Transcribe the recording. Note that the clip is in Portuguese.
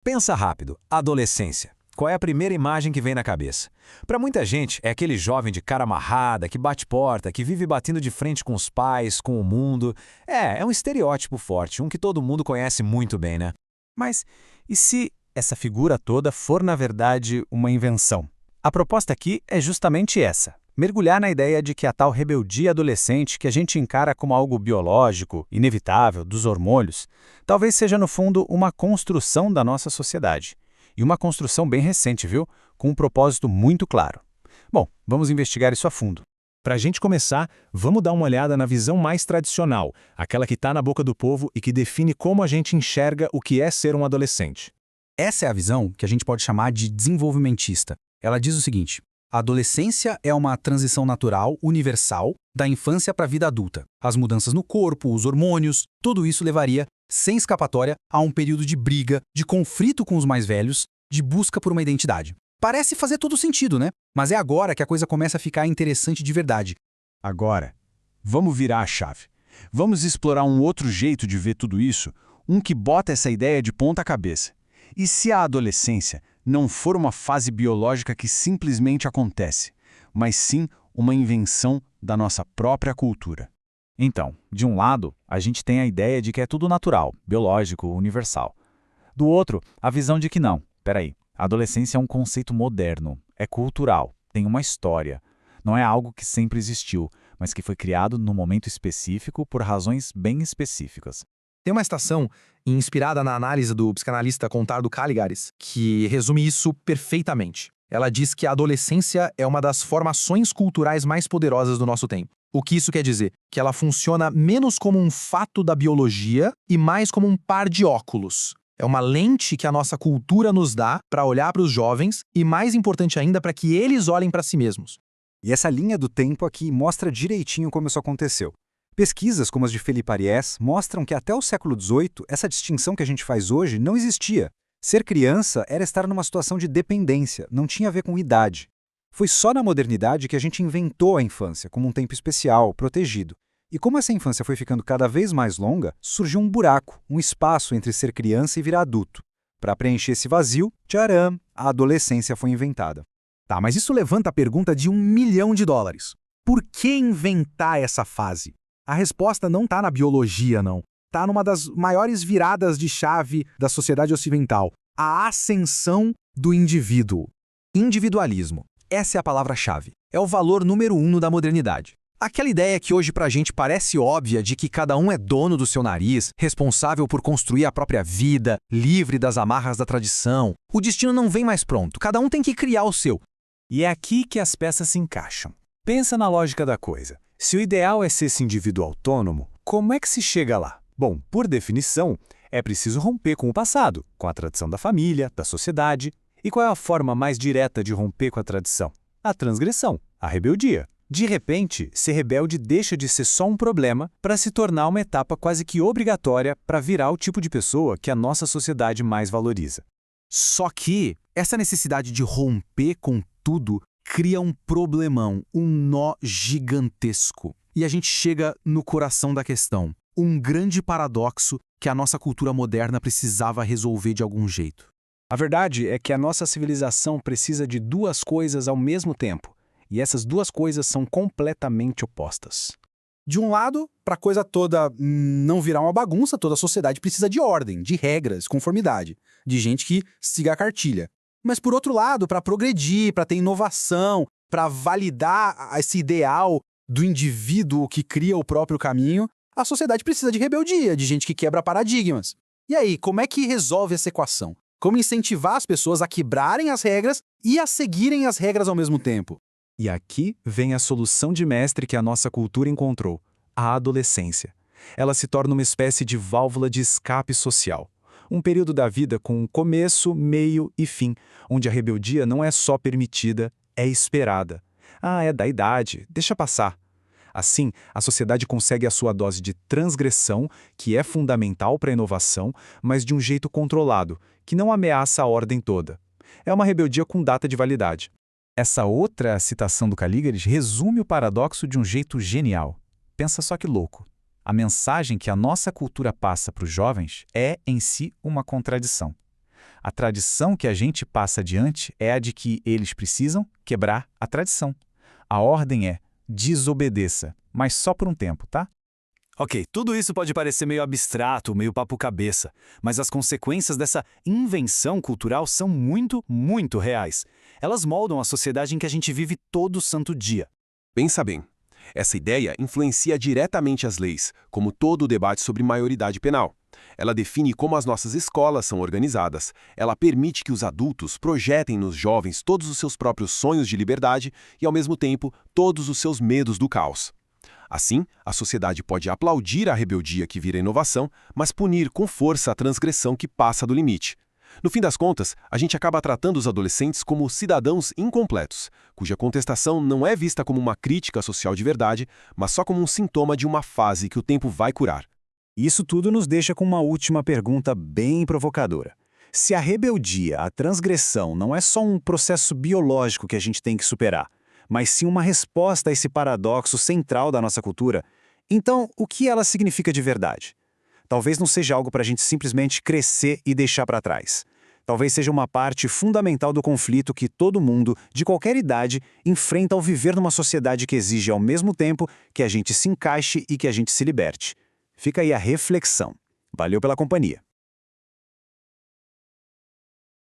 Pensa rápido, adolescência. Qual é a primeira imagem que vem na cabeça? Para muita gente, é aquele jovem de cara amarrada, que bate porta, que vive batendo de frente com os pais, com o mundo. É um estereótipo forte, um que todo mundo conhece muito bem, né? Mas e se essa figura toda for, na verdade, uma invenção? A proposta aqui é justamente essa: mergulhar na ideia de que a tal rebeldia adolescente que a gente encara como algo biológico, inevitável, dos hormônios, talvez seja, no fundo, uma construção da nossa sociedade. E uma construção bem recente, viu? Com um propósito muito claro. Bom, vamos investigar isso a fundo. Para a gente começar, vamos dar uma olhada na visão mais tradicional, aquela que está na boca do povo e que define como a gente enxerga o que é ser um adolescente. Essa é a visão que a gente pode chamar de desenvolvimentista. Ela diz o seguinte: a adolescência é uma transição natural, universal, da infância para a vida adulta. As mudanças no corpo, os hormônios, tudo isso levaria, sem escapatória, a um período de briga, de conflito com os mais velhos, de busca por uma identidade. Parece fazer todo sentido, né? Mas é agora que a coisa começa a ficar interessante de verdade. Agora, vamos virar a chave. Vamos explorar um outro jeito de ver tudo isso, um que bota essa ideia de ponta cabeça. E se a adolescência não for uma fase biológica que simplesmente acontece, mas sim uma invenção da nossa própria cultura? Então, de um lado, a gente tem a ideia de que é tudo natural, biológico, universal. Do outro, a visão de que não. Peraí, a adolescência é um conceito moderno, é cultural, tem uma história. Não é algo que sempre existiu, mas que foi criado num momento específico por razões bem específicas. Tem uma estação inspirada na análise do psicanalista Contardo Caligares, que resume isso perfeitamente. Ela diz que a adolescência é uma das formações culturais mais poderosas do nosso tempo. O que isso quer dizer? Que ela funciona menos como um fato da biologia e mais como um par de óculos. É uma lente que a nossa cultura nos dá para olhar para os jovens e, mais importante ainda, para que eles olhem para si mesmos. E essa linha do tempo aqui mostra direitinho como isso aconteceu. Pesquisas como as de Felipe Ariès mostram que até o século XVIII, essa distinção que a gente faz hoje não existia. Ser criança era estar numa situação de dependência, não tinha a ver com idade. Foi só na modernidade que a gente inventou a infância como um tempo especial, protegido. E como essa infância foi ficando cada vez mais longa, surgiu um buraco, um espaço entre ser criança e virar adulto. Para preencher esse vazio, tcharam, a adolescência foi inventada. Tá, mas isso levanta a pergunta de $1 milhão. Por que inventar essa fase? A resposta não está na biologia, não. Está numa das maiores viradas de chave da sociedade ocidental: a ascensão do indivíduo. Individualismo. Essa é a palavra-chave. É o valor número 1 da modernidade. Aquela ideia que hoje pra gente parece óbvia de que cada um é dono do seu nariz, responsável por construir a própria vida, livre das amarras da tradição. O destino não vem mais pronto, cada um tem que criar o seu. E é aqui que as peças se encaixam. Pensa na lógica da coisa. Se o ideal é ser esse indivíduo autônomo, como é que se chega lá? Bom, por definição, é preciso romper com o passado, com a tradição da família, da sociedade. E qual é a forma mais direta de romper com a tradição? A transgressão, a rebeldia. De repente, ser rebelde deixa de ser só um problema para se tornar uma etapa quase que obrigatória para virar o tipo de pessoa que a nossa sociedade mais valoriza. Só que essa necessidade de romper com tudo cria um problemão, um nó gigantesco. E a gente chega no coração da questão. Um grande paradoxo que a nossa cultura moderna precisava resolver de algum jeito. A verdade é que a nossa civilização precisa de duas coisas ao mesmo tempo. E essas duas coisas são completamente opostas. De um lado, para a coisa toda não virar uma bagunça, toda a sociedade precisa de ordem, de regras, conformidade, de gente que siga a cartilha. Mas por outro lado, para progredir, para ter inovação, para validar esse ideal do indivíduo que cria o próprio caminho, a sociedade precisa de rebeldia, de gente que quebra paradigmas. E aí, como é que resolve essa equação? Como incentivar as pessoas a quebrarem as regras e a seguirem as regras ao mesmo tempo? E aqui vem a solução de mestre que a nossa cultura encontrou: a adolescência. Ela se torna uma espécie de válvula de escape social. Um período da vida com um começo, meio e fim, onde a rebeldia não é só permitida, é esperada. Ah, é da idade, deixa passar. Assim, a sociedade consegue a sua dose de transgressão, que é fundamental para a inovação, mas de um jeito controlado, que não ameaça a ordem toda. É uma rebeldia com data de validade. Essa outra citação do Caligares resume o paradoxo de um jeito genial. Pensa só que louco. A mensagem que a nossa cultura passa para os jovens é, em si, uma contradição. A tradição que a gente passa adiante é a de que eles precisam quebrar a tradição. A ordem é: desobedeça, mas só por um tempo, tá? Ok, tudo isso pode parecer meio abstrato, meio papo-cabeça, mas as consequências dessa invenção cultural são muito, muito reais. Elas moldam a sociedade em que a gente vive todo santo dia. Pensa bem, essa ideia influencia diretamente as leis, como todo o debate sobre maioridade penal. Ela define como as nossas escolas são organizadas. Ela permite que os adultos projetem nos jovens todos os seus próprios sonhos de liberdade e, ao mesmo tempo, todos os seus medos do caos. Assim, a sociedade pode aplaudir a rebeldia que vira inovação, mas punir com força a transgressão que passa do limite. No fim das contas, a gente acaba tratando os adolescentes como cidadãos incompletos, cuja contestação não é vista como uma crítica social de verdade, mas só como um sintoma de uma fase que o tempo vai curar. Isso tudo nos deixa com uma última pergunta bem provocadora. Se a rebeldia, a transgressão, não é só um processo biológico que a gente tem que superar, mas sim uma resposta a esse paradoxo central da nossa cultura, então o que ela significa de verdade? Talvez não seja algo para a gente simplesmente crescer e deixar para trás. Talvez seja uma parte fundamental do conflito que todo mundo, de qualquer idade, enfrenta ao viver numa sociedade que exige ao mesmo tempo que a gente se encaixe e que a gente se liberte. Fica aí a reflexão. Valeu pela companhia.